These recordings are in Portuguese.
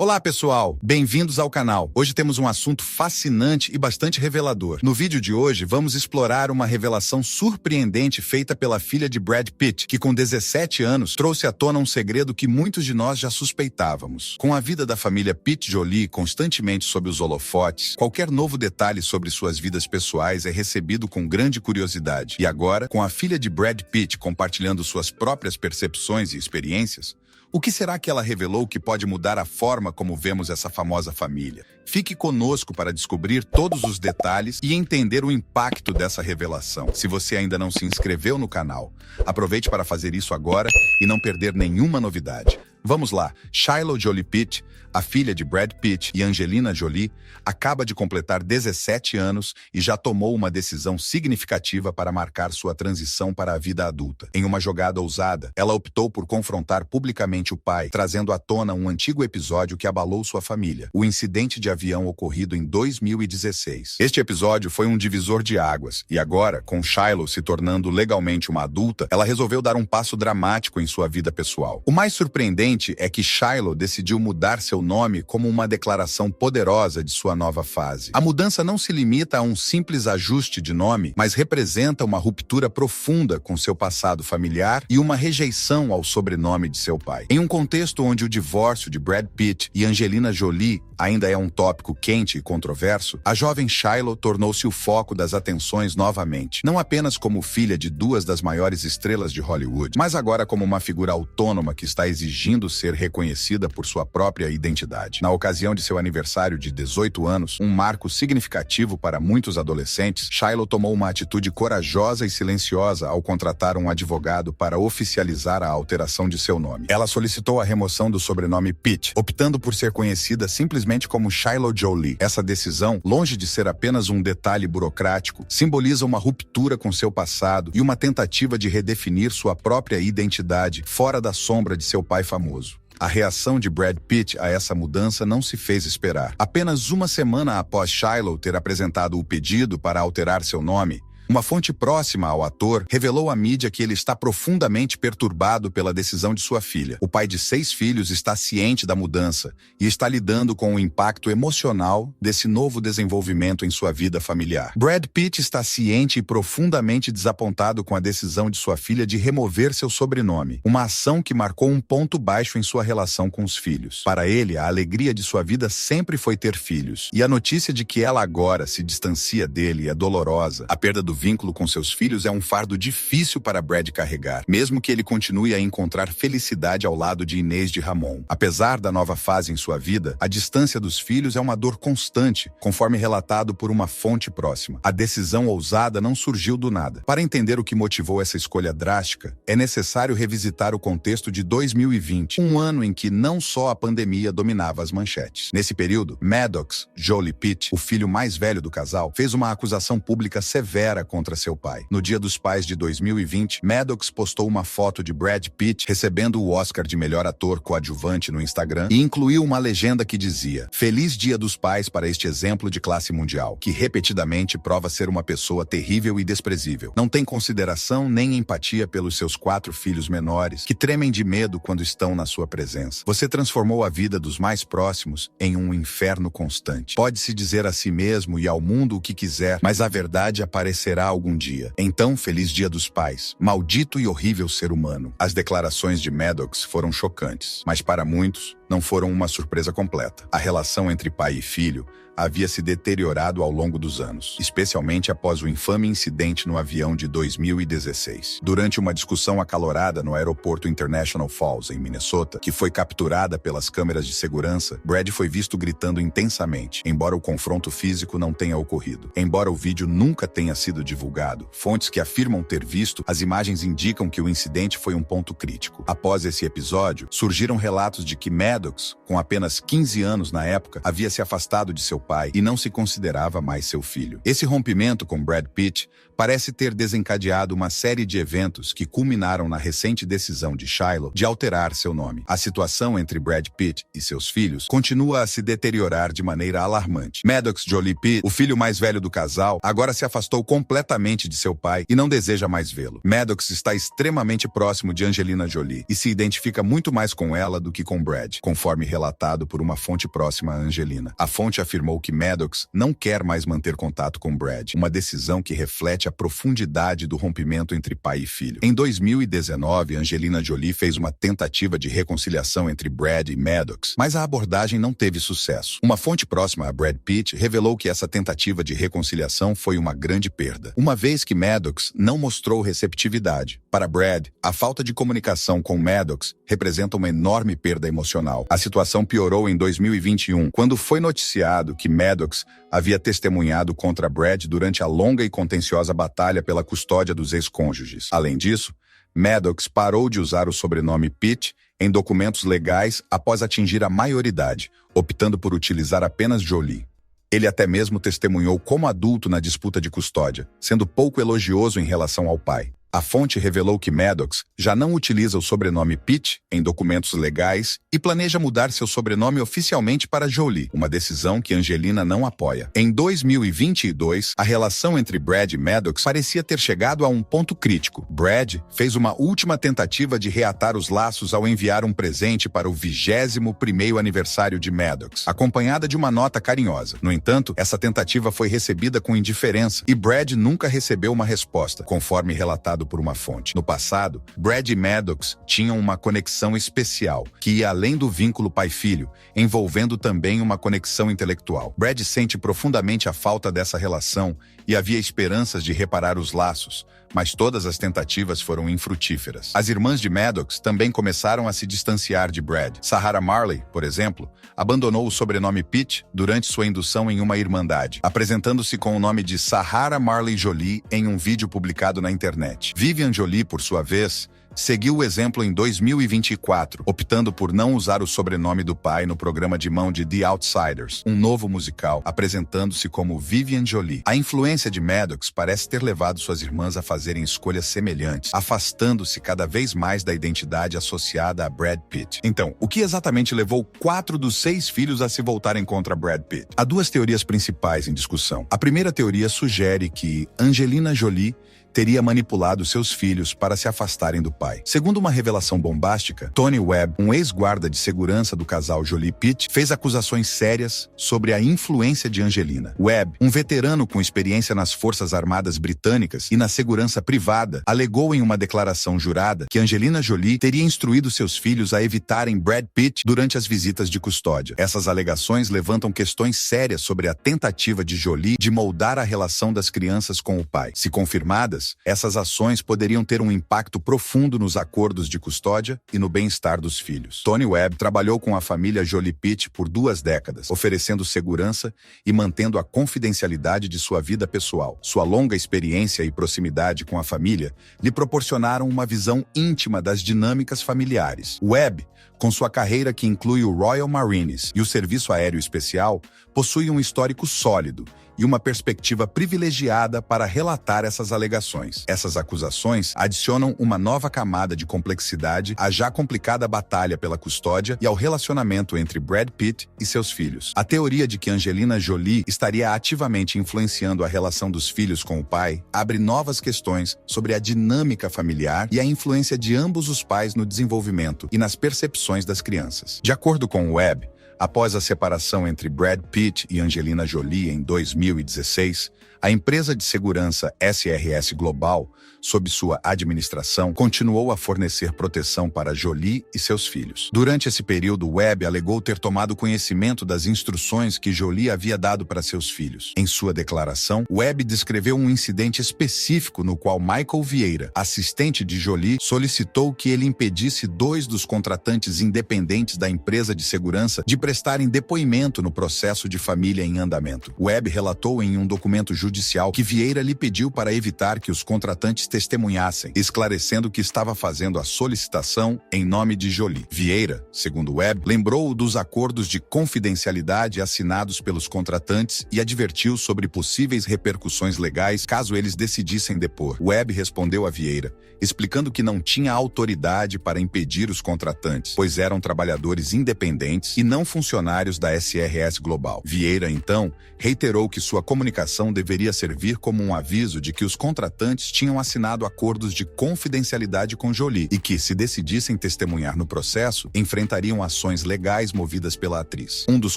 Olá pessoal, bem-vindos ao canal. Hoje temos um assunto fascinante e bastante revelador. No vídeo de hoje vamos explorar uma revelação surpreendente feita pela filha de Brad Pitt, que com 17 anos trouxe à tona um segredo que muitos de nós já suspeitávamos. Com a vida da família Pitt-Jolie constantemente sob os holofotes, qualquer novo detalhe sobre suas vidas pessoais é recebido com grande curiosidade. E agora, com a filha de Brad Pitt compartilhando suas próprias percepções e experiências, o que será que ela revelou que pode mudar a forma como vemos essa famosa família? Fique conosco para descobrir todos os detalhes e entender o impacto dessa revelação. Se você ainda não se inscreveu no canal, aproveite para fazer isso agora e não perder nenhuma novidade. Vamos lá, Shiloh Jolie Pitt, a filha de Brad Pitt e Angelina Jolie, acaba de completar 17 anos e já tomou uma decisão significativa para marcar sua transição para a vida adulta. Em uma jogada ousada, ela optou por confrontar publicamente o pai, trazendo à tona um antigo episódio que abalou sua família, o incidente de avião ocorrido em 2016. Este episódio foi um divisor de águas, e agora, com Shiloh se tornando legalmente uma adulta, ela resolveu dar um passo dramático em sua vida pessoal. O mais surpreendente é que Shiloh decidiu mudar seu nome como uma declaração poderosa de sua nova fase. A mudança não se limita a um simples ajuste de nome, mas representa uma ruptura profunda com seu passado familiar e uma rejeição ao sobrenome de seu pai. Em um contexto onde o divórcio de Brad Pitt e Angelina Jolie ainda é um tópico quente e controverso, a jovem Shiloh tornou-se o foco das atenções novamente, não apenas como filha de duas das maiores estrelas de Hollywood, mas agora como uma figura autônoma que está exigindo ser reconhecida por sua própria identidade. Na ocasião de seu aniversário de 18 anos, um marco significativo para muitos adolescentes, Shiloh tomou uma atitude corajosa e silenciosa ao contratar um advogado para oficializar a alteração de seu nome. Ela solicitou a remoção do sobrenome Pitt, optando por ser conhecida simplesmente como Shiloh Jolie. Essa decisão, longe de ser apenas um detalhe burocrático, simboliza uma ruptura com seu passado e uma tentativa de redefinir sua própria identidade fora da sombra de seu pai famoso. A reação de Brad Pitt a essa mudança não se fez esperar. Apenas uma semana após Shiloh ter apresentado o pedido para alterar seu nome, uma fonte próxima ao ator revelou à mídia que ele está profundamente perturbado pela decisão de sua filha. O pai de 6 filhos está ciente da mudança e está lidando com o impacto emocional desse novo desenvolvimento em sua vida familiar. Brad Pitt está ciente e profundamente desapontado com a decisão de sua filha de remover seu sobrenome, uma ação que marcou um ponto baixo em sua relação com os filhos. Para ele, a alegria de sua vida sempre foi ter filhos, e a notícia de que ela agora se distancia dele é dolorosa. A perda do vínculo com seus filhos é um fardo difícil para Brad carregar, mesmo que ele continue a encontrar felicidade ao lado de Inês de Ramon. Apesar da nova fase em sua vida, a distância dos filhos é uma dor constante, conforme relatado por uma fonte próxima. A decisão ousada não surgiu do nada. Para entender o que motivou essa escolha drástica, é necessário revisitar o contexto de 2020, um ano em que não só a pandemia dominava as manchetes. Nesse período, Maddox Jolie Pitt, o filho mais velho do casal, fez uma acusação pública severa contra seu pai. No Dia dos Pais de 2020, Maddox postou uma foto de Brad Pitt recebendo o Oscar de melhor ator coadjuvante no Instagram e incluiu uma legenda que dizia: "Feliz Dia dos Pais para este exemplo de classe mundial, que repetidamente prova ser uma pessoa terrível e desprezível. Não tem consideração nem empatia pelos seus 4 filhos menores, que tremem de medo quando estão na sua presença. Você transformou a vida dos mais próximos em um inferno constante. Pode-se dizer a si mesmo e ao mundo o que quiser, mas a verdade aparecerá algum dia. Então, feliz Dia dos Pais. Maldito e horrível ser humano." As declarações de Maddox foram chocantes, mas para muitos, não foram uma surpresa completa. A relação entre pai e filho havia se deteriorado ao longo dos anos, especialmente após o infame incidente no avião de 2016. Durante uma discussão acalorada no aeroporto International Falls, em Minnesota, que foi capturada pelas câmeras de segurança, Brad foi visto gritando intensamente, embora o confronto físico não tenha ocorrido. Embora o vídeo nunca tenha sido divulgado, fontes que afirmam ter visto as imagens indicam que o incidente foi um ponto crítico. Após esse episódio, surgiram relatos de que Maddox, com apenas 15 anos na época, havia se afastado de seu pai e não se considerava mais seu filho. Esse rompimento com Brad Pitt parece ter desencadeado uma série de eventos que culminaram na recente decisão de Shiloh de alterar seu nome. A situação entre Brad Pitt e seus filhos continua a se deteriorar de maneira alarmante. Maddox Jolie Pitt, o filho mais velho do casal, agora se afastou completamente de seu pai e não deseja mais vê-lo. Maddox está extremamente próximo de Angelina Jolie e se identifica muito mais com ela do que com Brad, conforme relatado por uma fonte próxima a Angelina. A fonte afirmou que Maddox não quer mais manter contato com Brad, uma decisão que reflete a profundidade do rompimento entre pai e filho. Em 2019, Angelina Jolie fez uma tentativa de reconciliação entre Brad e Maddox, mas a abordagem não teve sucesso. Uma fonte próxima a Brad Pitt revelou que essa tentativa de reconciliação foi uma grande perda, uma vez que Maddox não mostrou receptividade. Para Brad, a falta de comunicação com Maddox representa uma enorme perda emocional. A situação piorou em 2021, quando foi noticiado que Maddox havia testemunhado contra Brad durante a longa e contenciosa batalha pela custódia dos ex-cônjuges. Além disso, Maddox parou de usar o sobrenome Pitt em documentos legais após atingir a maioridade, optando por utilizar apenas Jolie. Ele até mesmo testemunhou como adulto na disputa de custódia, sendo pouco elogioso em relação ao pai. A fonte revelou que Maddox já não utiliza o sobrenome Pitt em documentos legais e planeja mudar seu sobrenome oficialmente para Jolie, uma decisão que Angelina não apoia. Em 2022, a relação entre Brad e Maddox parecia ter chegado a um ponto crítico. Brad fez uma última tentativa de reatar os laços ao enviar um presente para o 21º aniversário de Maddox, acompanhada de uma nota carinhosa. No entanto, essa tentativa foi recebida com indiferença e Brad nunca recebeu uma resposta, conforme relatado por uma fonte. No passado, Brad e Maddox tinham uma conexão especial, que ia além do vínculo pai-filho, envolvendo também uma conexão intelectual. Brad sente profundamente a falta dessa relação e havia esperanças de reparar os laços, mas todas as tentativas foram infrutíferas. As irmãs de Maddox também começaram a se distanciar de Brad. Sahara Marley, por exemplo, abandonou o sobrenome Pitt durante sua indução em uma irmandade, apresentando-se com o nome de Sahara Marley Jolie em um vídeo publicado na internet. Vivian Jolie, por sua vez, seguiu o exemplo em 2024, optando por não usar o sobrenome do pai no programa de mão de The Outsiders, um novo musical, apresentando-se como Vivian Jolie. A influência de Maddox parece ter levado suas irmãs a fazerem escolhas semelhantes, afastando-se cada vez mais da identidade associada a Brad Pitt. Então, o que exatamente levou 4 dos 6 filhos a se voltarem contra Brad Pitt? Há 2 teorias principais em discussão. A primeira teoria sugere que Angelina Jolie teria manipulado seus filhos para se afastarem do pai. Segundo uma revelação bombástica, Tony Webb, um ex-guarda de segurança do casal Jolie Pitt, fez acusações sérias sobre a influência de Angelina. Webb, um veterano com experiência nas Forças Armadas Britânicas e na segurança privada, alegou em uma declaração jurada que Angelina Jolie teria instruído seus filhos a evitarem Brad Pitt durante as visitas de custódia. Essas alegações levantam questões sérias sobre a tentativa de Jolie de moldar a relação das crianças com o pai. Se confirmadas, essas ações poderiam ter um impacto profundo nos acordos de custódia e no bem-estar dos filhos. Tony Webb trabalhou com a família Jolie Pitt por 2 décadas, oferecendo segurança e mantendo a confidencialidade de sua vida pessoal. Sua longa experiência e proximidade com a família lhe proporcionaram uma visão íntima das dinâmicas familiares. Webb, com sua carreira que inclui o Royal Marines e o Serviço Aéreo Especial, possui um histórico sólido e uma perspectiva privilegiada para relatar essas alegações. Essas acusações adicionam uma nova camada de complexidade à já complicada batalha pela custódia e ao relacionamento entre Brad Pitt e seus filhos. A teoria de que Angelina Jolie estaria ativamente influenciando a relação dos filhos com o pai abre novas questões sobre a dinâmica familiar e a influência de ambos os pais no desenvolvimento e nas percepções das crianças. De acordo com Webb, após a separação entre Brad Pitt e Angelina Jolie em 2016, a empresa de segurança SRS Global, sob sua administração, continuou a fornecer proteção para Jolie e seus filhos. Durante esse período, Webb alegou ter tomado conhecimento das instruções que Jolie havia dado para seus filhos. Em sua declaração, Webb descreveu um incidente específico no qual Michael Vieira, assistente de Jolie, solicitou que ele impedisse 2 dos contratantes independentes da empresa de segurança de prestarem depoimento no processo de família em andamento. Webb relatou em um documento judicial que Vieira lhe pediu para evitar que os contratantes testemunhassem, esclarecendo que estava fazendo a solicitação em nome de Jolie. Vieira, segundo Webb, lembrou dos acordos de confidencialidade assinados pelos contratantes e advertiu sobre possíveis repercussões legais caso eles decidissem depor. Webb respondeu a Vieira, explicando que não tinha autoridade para impedir os contratantes, pois eram trabalhadores independentes e não funcionários da SRS Global. Vieira, então, reiterou que sua comunicação deveria servir como um aviso de que os contratantes tinham assinado acordos de confidencialidade com Jolie e que, se decidissem testemunhar no processo, enfrentariam ações legais movidas pela atriz. Um dos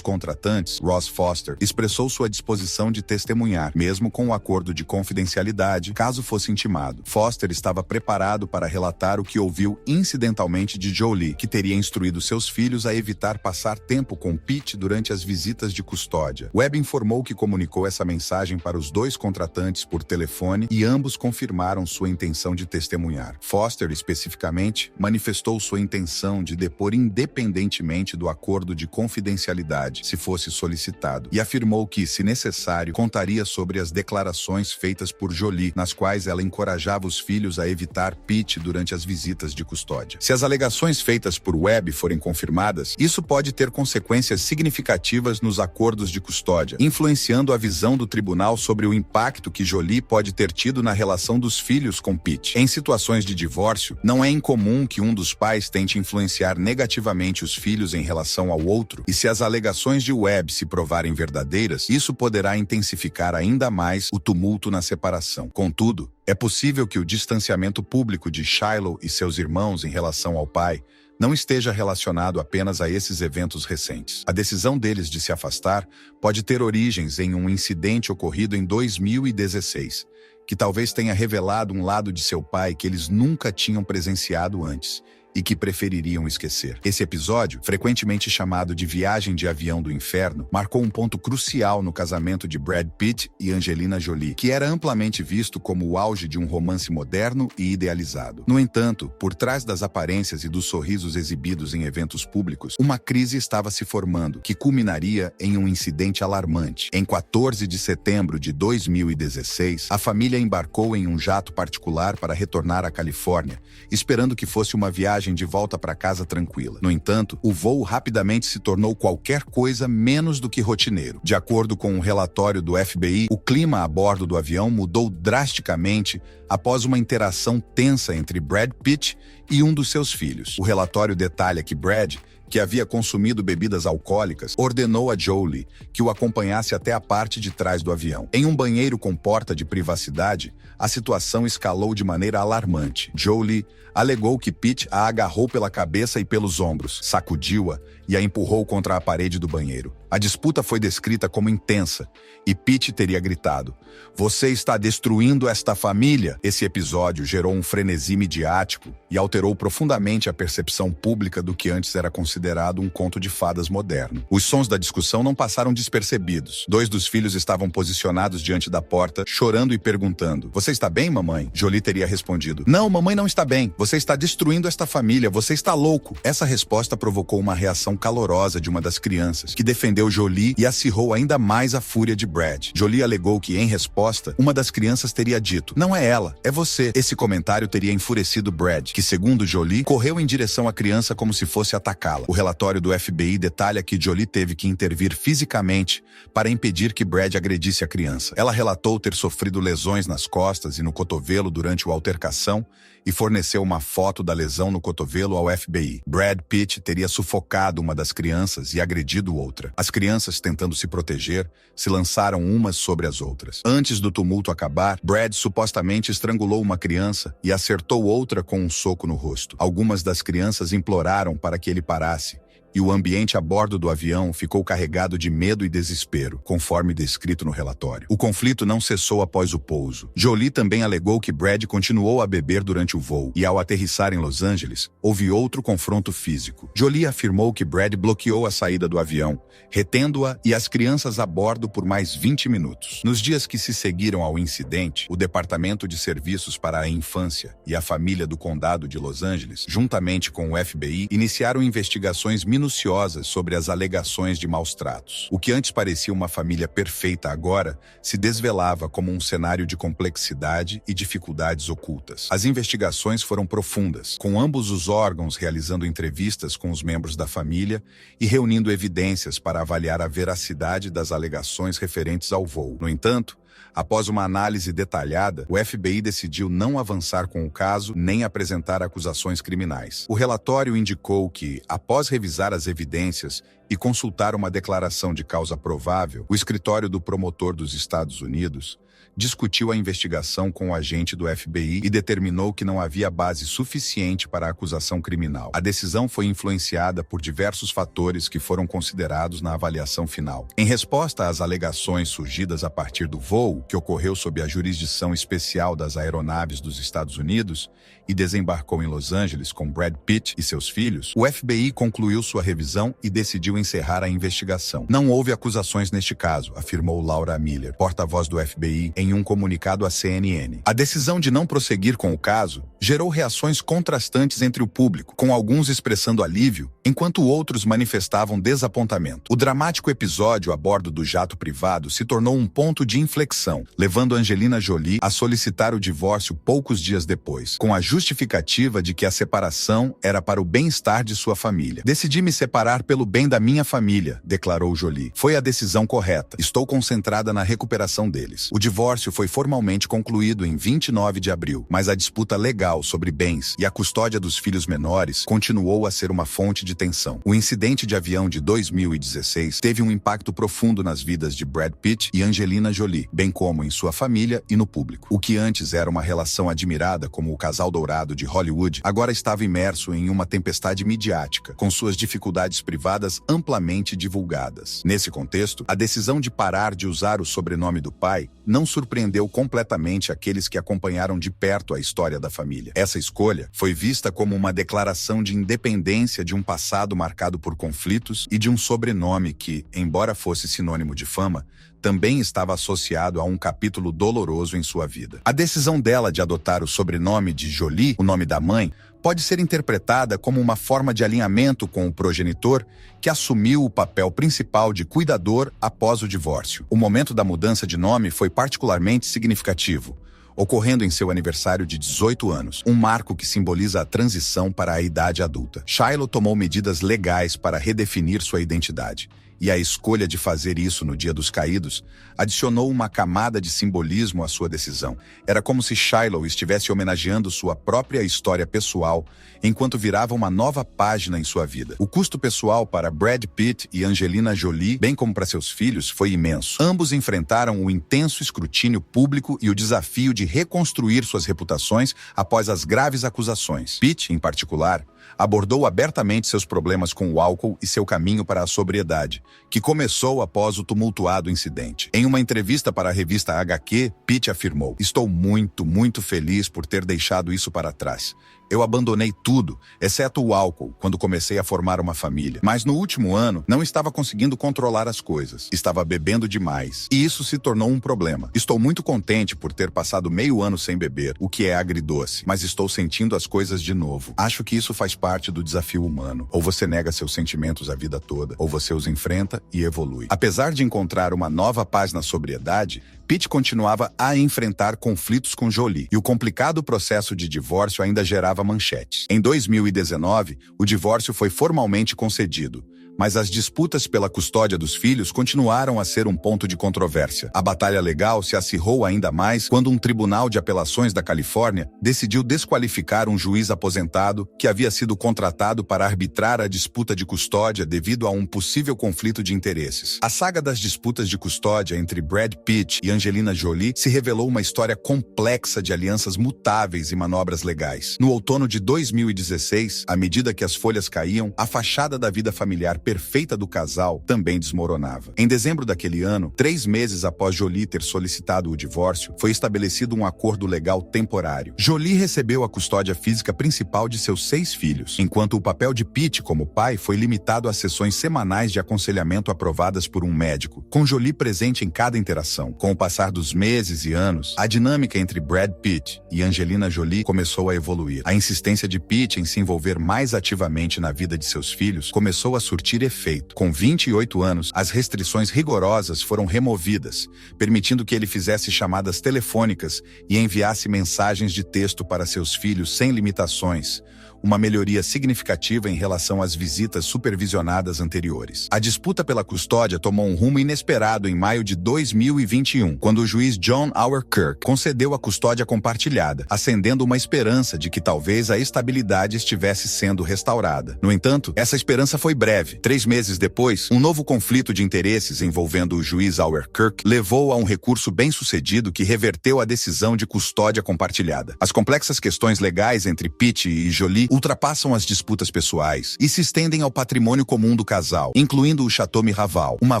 contratantes, Ross Foster, expressou sua disposição de testemunhar, mesmo com o acordo de confidencialidade, caso fosse intimado. Foster estava preparado para relatar o que ouviu incidentalmente de Jolie, que teria instruído seus filhos a evitar passar tempo com Pete durante as visitas de custódia. Webb informou que comunicou essa mensagem para os dois contratantes por telefone e ambos confirmaram sua intenção de testemunhar. Foster, especificamente, manifestou sua intenção de depor independentemente do acordo de confidencialidade, se fosse solicitado, e afirmou que, se necessário, contaria sobre as declarações feitas por Jolie, nas quais ela encorajava os filhos a evitar Pete durante as visitas de custódia. Se as alegações feitas por Webb forem confirmadas, isso pode ter consequências significativas nos acordos de custódia, influenciando a visão do tribunal sobre o impacto que Jolie pode ter tido na relação dos filhos com Pete. Em situações de divórcio, não é incomum que um dos pais tente influenciar negativamente os filhos em relação ao outro, e se as alegações de Webb se provarem verdadeiras, isso poderá intensificar ainda mais o tumulto na separação. Contudo, é possível que o distanciamento público de Shiloh e seus irmãos em relação ao pai não esteja relacionado apenas a esses eventos recentes. A decisão deles de se afastar pode ter origens em um incidente ocorrido em 2016, que talvez tenha revelado um lado de seu pai que eles nunca tinham presenciado antes e que prefeririam esquecer. Esse episódio, frequentemente chamado de Viagem de Avião do Inferno, marcou um ponto crucial no casamento de Brad Pitt e Angelina Jolie, que era amplamente visto como o auge de um romance moderno e idealizado. No entanto, por trás das aparências e dos sorrisos exibidos em eventos públicos, uma crise estava se formando, que culminaria em um incidente alarmante. Em 14 de setembro de 2016, a família embarcou em um jato particular para retornar à Califórnia, esperando que fosse uma viagem de volta para casa tranquila. No entanto, o voo rapidamente se tornou qualquer coisa menos do que rotineiro. De acordo com um relatório do FBI, o clima a bordo do avião mudou drasticamente após uma interação tensa entre Brad Pitt e um dos seus filhos. O relatório detalha que Brad, que havia consumido bebidas alcoólicas, ordenou a Jolie que o acompanhasse até a parte de trás do avião. Em um banheiro com porta de privacidade, a situação escalou de maneira alarmante. Jolie alegou que Pitt a agarrou pela cabeça e pelos ombros, sacudiu-a e a empurrou contra a parede do banheiro. A disputa foi descrita como intensa e Pitt teria gritado: "Você está destruindo esta família!" Esse episódio gerou um frenesi midiático e alterou profundamente a percepção pública do que antes era considerado um conto de fadas moderno. Os sons da discussão não passaram despercebidos. Dois dos filhos estavam posicionados diante da porta, chorando e perguntando: "Você está bem, mamãe?" Jolie teria respondido: "Não, mamãe não está bem. Você está destruindo esta família. Você está louco." Essa resposta provocou uma reação calorosa de uma das crianças, que defendeu Jolie e acirrou ainda mais a fúria de Brad. Jolie alegou que, em resposta, uma das crianças teria dito: "Não é ela, é você." Esse comentário teria enfurecido Brad, que, segundo Jolie, correu em direção à criança como se fosse atacá-la. O relatório do FBI detalha que Jolie teve que intervir fisicamente para impedir que Brad agredisse a criança. Ela relatou ter sofrido lesões nas costas e no cotovelo durante a altercação e forneceu uma foto da lesão no cotovelo ao FBI. Brad Pitt teria sufocado uma das crianças e agredido outra. As crianças, tentando se proteger, se lançaram umas sobre as outras. Antes do tumulto acabar, Brad supostamente estrangulou uma criança e acertou outra com um soco no rosto. Algumas das crianças imploraram para que ele parasse, e o ambiente a bordo do avião ficou carregado de medo e desespero, conforme descrito no relatório. O conflito não cessou após o pouso. Jolie também alegou que Brad continuou a beber durante o voo, e ao aterrissar em Los Angeles, houve outro confronto físico. Jolie afirmou que Brad bloqueou a saída do avião, retendo-a e as crianças a bordo por mais 20 minutos. Nos dias que se seguiram ao incidente, o Departamento de Serviços para a Infância e a Família do Condado de Los Angeles, juntamente com o FBI, iniciaram investigações minuciosas minuciosas sobre as alegações de maus-tratos. O que antes parecia uma família perfeita agora se desvelava como um cenário de complexidade e dificuldades ocultas. As investigações foram profundas, com ambos os órgãos realizando entrevistas com os membros da família e reunindo evidências para avaliar a veracidade das alegações referentes ao voo. No entanto, após uma análise detalhada, o FBI decidiu não avançar com o caso nem apresentar acusações criminais. O relatório indicou que, após revisar as evidências e consultar uma declaração de causa provável, o escritório do promotor dos Estados Unidos discutiu a investigação com o agente do FBI e determinou que não havia base suficiente para a acusação criminal. A decisão foi influenciada por diversos fatores que foram considerados na avaliação final. Em resposta às alegações surgidas a partir do voo, que ocorreu sob a jurisdição especial das aeronaves dos Estados Unidos e desembarcou em Los Angeles com Brad Pitt e seus filhos, o FBI concluiu sua revisão e decidiu encerrar a investigação. Não houve acusações neste caso, afirmou Laura Miller, porta-voz do FBI, em um comunicado à CNN. A decisão de não prosseguir com o caso gerou reações contrastantes entre o público, com alguns expressando alívio, enquanto outros manifestavam desapontamento. O dramático episódio a bordo do jato privado se tornou um ponto de inflexão, levando Angelina Jolie a solicitar o divórcio poucos dias depois, com a justificativa de que a separação era para o bem-estar de sua família. "Decidi me separar pelo bem da minha família", declarou Jolie. "Foi a decisão correta. Estou concentrada na recuperação deles." O divórcio foi formalmente concluído em 29 de abril, mas a disputa legal sobre bens e a custódia dos filhos menores continuou a ser uma fonte de tensão. O incidente de avião de 2016 teve um impacto profundo nas vidas de Brad Pitt e Angelina Jolie, bem como em sua família e no público. O que antes era uma relação admirada como o casal dourado de Hollywood, agora estava imerso em uma tempestade midiática, com suas dificuldades privadas amplamente divulgadas. Nesse contexto, a decisão de parar de usar o sobrenome do pai não surpreendeu completamente aqueles que acompanharam de perto a história da família. Essa escolha foi vista como uma declaração de independência de um passado marcado por conflitos e de um sobrenome que, embora fosse sinônimo de fama, também estava associado a um capítulo doloroso em sua vida. A decisão dela de adotar o sobrenome de Jolie, o nome da mãe, pode ser interpretada como uma forma de alinhamento com o progenitor que assumiu o papel principal de cuidador após o divórcio. O momento da mudança de nome foi particularmente significativo, ocorrendo em seu aniversário de 18 anos, um marco que simboliza a transição para a idade adulta. Shiloh tomou medidas legais para redefinir sua identidade, e a escolha de fazer isso no Dia dos Caídos adicionou uma camada de simbolismo à sua decisão. Era como se Shiloh estivesse homenageando sua própria história pessoal enquanto virava uma nova página em sua vida. O custo pessoal para Brad Pitt e Angelina Jolie, bem como para seus filhos, foi imenso. Ambos enfrentaram o intenso escrutínio público e o desafio de reconstruir suas reputações após as graves acusações. Pitt, em particular, abordou abertamente seus problemas com o álcool e seu caminho para a sobriedade, que começou após o tumultuado incidente. Em uma entrevista para a revista HQ, Pitt afirmou: "Estou muito feliz por ter deixado isso para trás. Eu abandonei tudo, exceto o álcool, quando comecei a formar uma família. Mas no último ano, não estava conseguindo controlar as coisas. Estava bebendo demais. E isso se tornou um problema. Estou muito contente por ter passado meio ano sem beber, o que é agridoce, mas estou sentindo as coisas de novo. Acho que isso faz parte do desafio humano. Ou você nega seus sentimentos a vida toda, ou você os enfrenta e evolui." Apesar de encontrar uma nova paz na sobriedade, Pitt continuava a enfrentar conflitos com Jolie, e o complicado processo de divórcio ainda gerava manchetes. Em 2019, o divórcio foi formalmente concedido, mas as disputas pela custódia dos filhos continuaram a ser um ponto de controvérsia. A batalha legal se acirrou ainda mais quando um tribunal de apelações da Califórnia decidiu desqualificar um juiz aposentado que havia sido contratado para arbitrar a disputa de custódia devido a um possível conflito de interesses. A saga das disputas de custódia entre Brad Pitt e Angelina Jolie se revelou uma história complexa de alianças mutáveis e manobras legais. No outono de 2016, à medida que as folhas caíam, a fachada da vida familiar perfeita do casal também desmoronava. Em dezembro daquele ano, 3 meses após Jolie ter solicitado o divórcio, foi estabelecido um acordo legal temporário. Jolie recebeu a custódia física principal de seus 6 filhos, enquanto o papel de Pete como pai foi limitado a sessões semanais de aconselhamento aprovadas por um médico, com Jolie presente em cada interação. Com o passar dos meses e anos, a dinâmica entre Brad Pitt e Angelina Jolie começou a evoluir. A insistência de Pitt em se envolver mais ativamente na vida de seus filhos começou a surtir efeito. Com 28 anos, as restrições rigorosas foram removidas, permitindo que ele fizesse chamadas telefônicas e enviasse mensagens de texto para seus filhos sem limitações, uma melhoria significativa em relação às visitas supervisionadas anteriores. A disputa pela custódia tomou um rumo inesperado em maio de 2021, quando o juiz John Auerkirk concedeu a custódia compartilhada, acendendo uma esperança de que talvez a estabilidade estivesse sendo restaurada. No entanto, essa esperança foi breve. 3 meses depois, um novo conflito de interesses envolvendo o juiz Auerkirk levou a um recurso bem-sucedido que reverteu a decisão de custódia compartilhada. As complexas questões legais entre Pitt e Jolie ultrapassam as disputas pessoais e se estendem ao patrimônio comum do casal, incluindo o Château Miraval, uma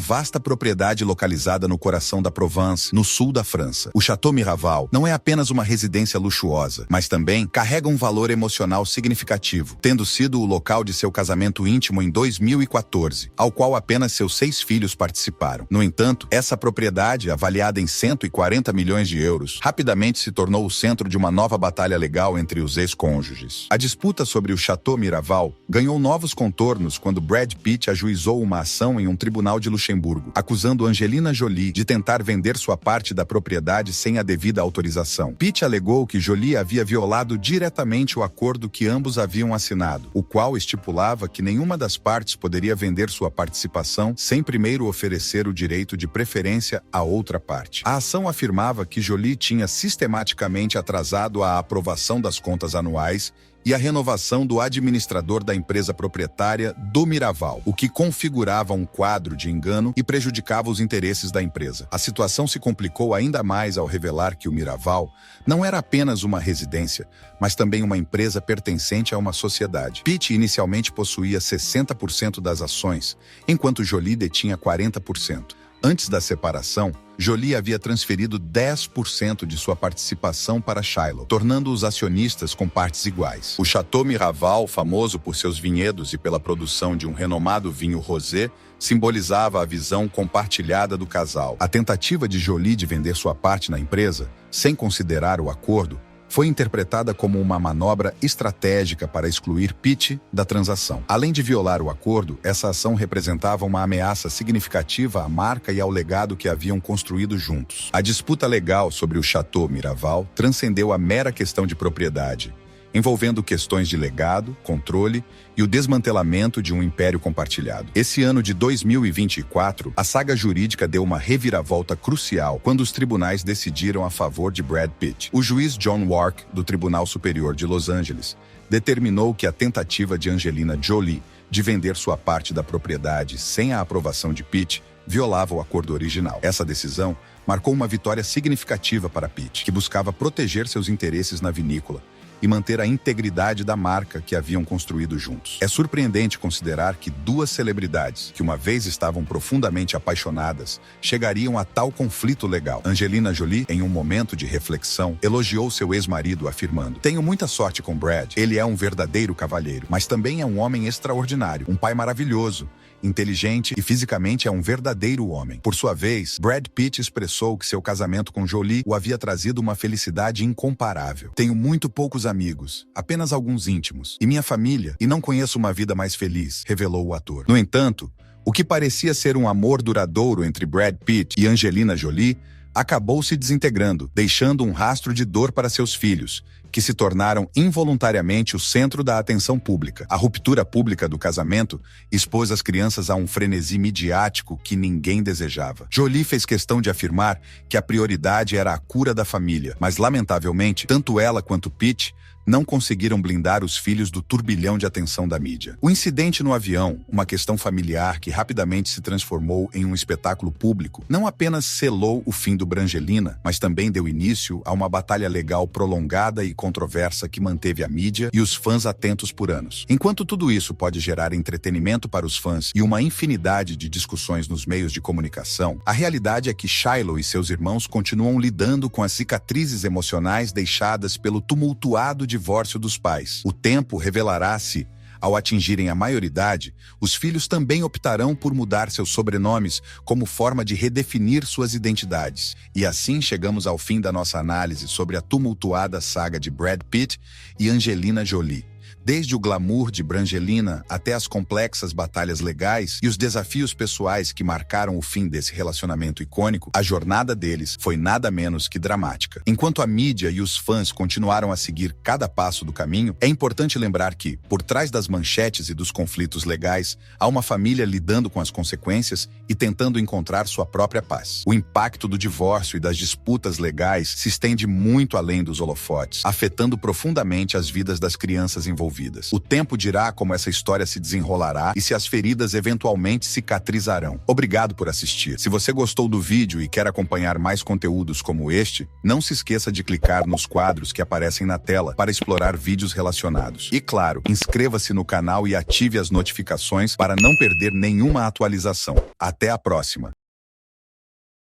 vasta propriedade localizada no coração da Provence, no sul da França. O Château Miraval não é apenas uma residência luxuosa, mas também carrega um valor emocional significativo, tendo sido o local de seu casamento íntimo em 2014, ao qual apenas seus 6 filhos participaram. No entanto, essa propriedade, avaliada em 140 milhões de euros, rapidamente se tornou o centro de uma nova batalha legal entre os ex-cônjuges. A disputa sobre o Château Miraval ganhou novos contornos quando Brad Pitt ajuizou uma ação em um tribunal de Luxemburgo, acusando Angelina Jolie de tentar vender sua parte da propriedade sem a devida autorização. Pitt alegou que Jolie havia violado diretamente o acordo que ambos haviam assinado, o qual estipulava que nenhuma das partes poderia vender sua participação sem primeiro oferecer o direito de preferência à outra parte. A ação afirmava que Jolie tinha sistematicamente atrasado a aprovação das contas anuais e a renovação do administrador da empresa proprietária do Miraval, o que configurava um quadro de engano e prejudicava os interesses da empresa. A situação se complicou ainda mais ao revelar que o Miraval não era apenas uma residência, mas também uma empresa pertencente a uma sociedade. Pitt inicialmente possuía 60% das ações, enquanto Jolie detinha 40%. Antes da separação, Jolie havia transferido 10% de sua participação para Shiloh, tornando os acionistas com partes iguais. O Château Miraval, famoso por seus vinhedos e pela produção de um renomado vinho rosé, simbolizava a visão compartilhada do casal. A tentativa de Jolie de vender sua parte na empresa, sem considerar o acordo, foi interpretada como uma manobra estratégica para excluir Pitt da transação. Além de violar o acordo, essa ação representava uma ameaça significativa à marca e ao legado que haviam construído juntos. A disputa legal sobre o Château Miraval transcendeu a mera questão de propriedade, envolvendo questões de legado, controle e o desmantelamento de um império compartilhado. Esse ano de 2024, a saga jurídica deu uma reviravolta crucial quando os tribunais decidiram a favor de Brad Pitt. O juiz John Wark, do Tribunal Superior de Los Angeles, determinou que a tentativa de Angelina Jolie de vender sua parte da propriedade sem a aprovação de Pitt violava o acordo original. Essa decisão marcou uma vitória significativa para Pitt, que buscava proteger seus interesses na vinícola e manter a integridade da marca que haviam construído juntos. É surpreendente considerar que 2 celebridades, que uma vez estavam profundamente apaixonadas, chegariam a tal conflito legal. Angelina Jolie, em um momento de reflexão, elogiou seu ex-marido, afirmando: "Tenho muita sorte com Brad. Ele é um verdadeiro cavalheiro, mas também é um homem extraordinário, um pai maravilhoso, inteligente e fisicamente é um verdadeiro homem." Por sua vez, Brad Pitt expressou que seu casamento com Jolie o havia trazido uma felicidade incomparável. "Tenho muito poucos amigos, apenas alguns íntimos, e minha família, e não conheço uma vida mais feliz", revelou o ator. No entanto, o que parecia ser um amor duradouro entre Brad Pitt e Angelina Jolie acabou se desintegrando, deixando um rastro de dor para seus filhos, que se tornaram involuntariamente o centro da atenção pública. A ruptura pública do casamento expôs as crianças a um frenesi midiático que ninguém desejava. Jolie fez questão de afirmar que a prioridade era a cura da família, mas lamentavelmente, tanto ela quanto Pitt não conseguiram blindar os filhos do turbilhão de atenção da mídia. O incidente no avião, uma questão familiar que rapidamente se transformou em um espetáculo público, não apenas selou o fim do Brangelina, mas também deu início a uma batalha legal prolongada e controversa que manteve a mídia e os fãs atentos por anos. Enquanto tudo isso pode gerar entretenimento para os fãs e uma infinidade de discussões nos meios de comunicação, a realidade é que Shiloh e seus irmãos continuam lidando com as cicatrizes emocionais deixadas pelo tumultuado divórcio dos pais. O tempo revelará se, ao atingirem a maioridade, os filhos também optarão por mudar seus sobrenomes como forma de redefinir suas identidades. E assim chegamos ao fim da nossa análise sobre a tumultuada saga de Brad Pitt e Angelina Jolie. Desde o glamour de Brangelina até as complexas batalhas legais e os desafios pessoais que marcaram o fim desse relacionamento icônico, a jornada deles foi nada menos que dramática. Enquanto a mídia e os fãs continuaram a seguir cada passo do caminho, é importante lembrar que, por trás das manchetes e dos conflitos legais, há uma família lidando com as consequências e tentando encontrar sua própria paz. O impacto do divórcio e das disputas legais se estende muito além dos holofotes, afetando profundamente as vidas das crianças envolvidas. O tempo dirá como essa história se desenrolará e se as feridas eventualmente cicatrizarão. Obrigado por assistir. Se você gostou do vídeo e quer acompanhar mais conteúdos como este, não se esqueça de clicar nos quadros que aparecem na tela para explorar vídeos relacionados. E claro, inscreva-se no canal e ative as notificações para não perder nenhuma atualização. Até a próxima!